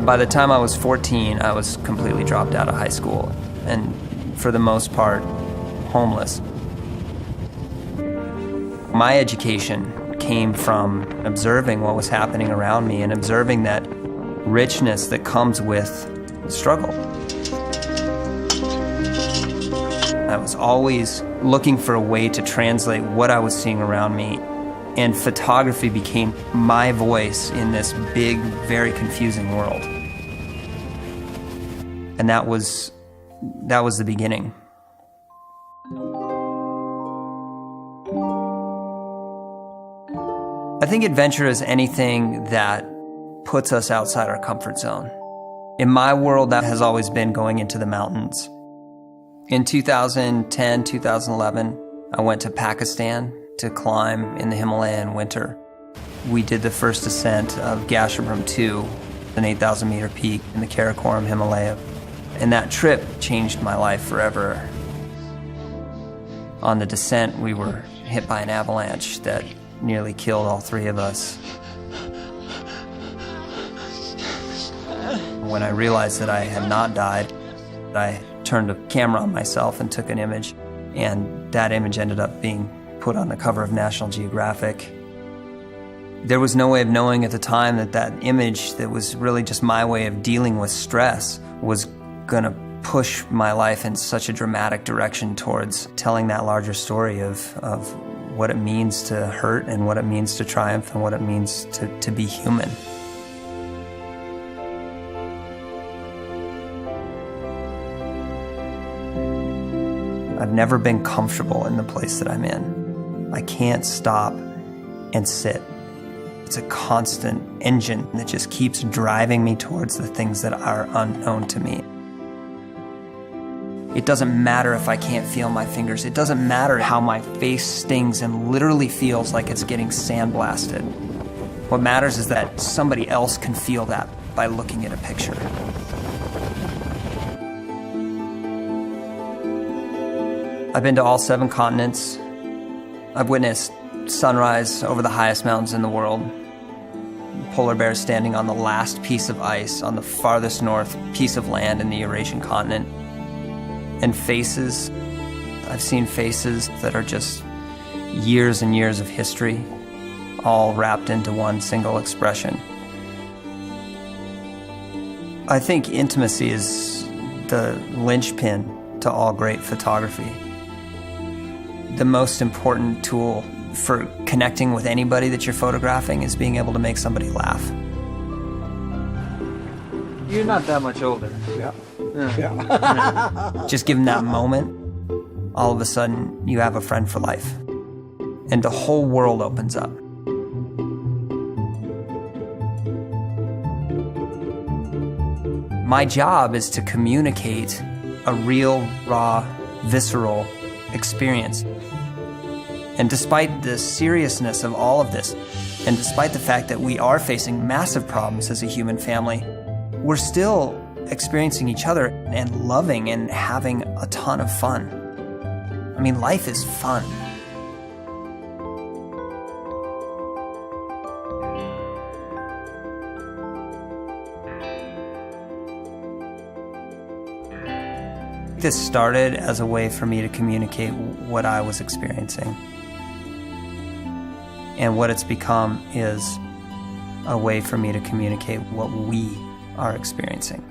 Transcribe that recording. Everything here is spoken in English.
By the time I was 14, I was completely dropped out of high school and, for the most part, homeless. My education came from observing what was happening around me and observing that richness that comes with struggle. I was always looking for a way to translate what I was seeing around me, and photography became my voice in this big, very confusing world. And that was the beginning. I think adventure is anything that puts us outside our comfort zone. In my world, that has always been going into the mountains. In 2010, 2011, I went to Pakistan to climb in the Himalaya in winter. We did the first ascent of Gasherbrum 2, an 8,000 meter peak in the Karakoram Himalaya. And that trip changed my life forever. On the descent, we were hit by an avalanche that nearly killed all three of us. When I realized that I had not died, I turned a camera on myself and took an image, and that image ended up being put on the cover of National Geographic. There was no way of knowing at the time that that image that was really just my way of dealing with stress was gonna push my life in such a dramatic direction towards telling that larger story of what it means to hurt and what it means to triumph and what it means to be human. I've never been comfortable in the place that I'm in. I can't stop and sit. It's a constant engine that just keeps driving me towards the things that are unknown to me. It doesn't matter if I can't feel my fingers. It doesn't matter how my face stings and literally feels like it's getting sandblasted. What matters is that somebody else can feel that by looking at a picture. I've been to all 7 continents. I've witnessed sunrise over the highest mountains in the world. Polar bears standing on the last piece of ice on the farthest north piece of land in the Eurasian continent. And faces, I've seen faces that are just years and years of history, all wrapped into one single expression. I think intimacy is the linchpin to all great photography. The most important tool for connecting with anybody that you're photographing is being able to make somebody laugh. You're not that much older. Yeah. Just give them that moment, all of a sudden you have a friend for life. And the whole world opens up. My job is to communicate a real, raw, visceral experience. And despite the seriousness of all of this, and despite the fact that we are facing massive problems as a human family, we're still experiencing each other and loving and having a ton of fun. I mean, life is fun. This started as a way for me to communicate what I was experiencing. And what it's become is a way for me to communicate what we are experiencing.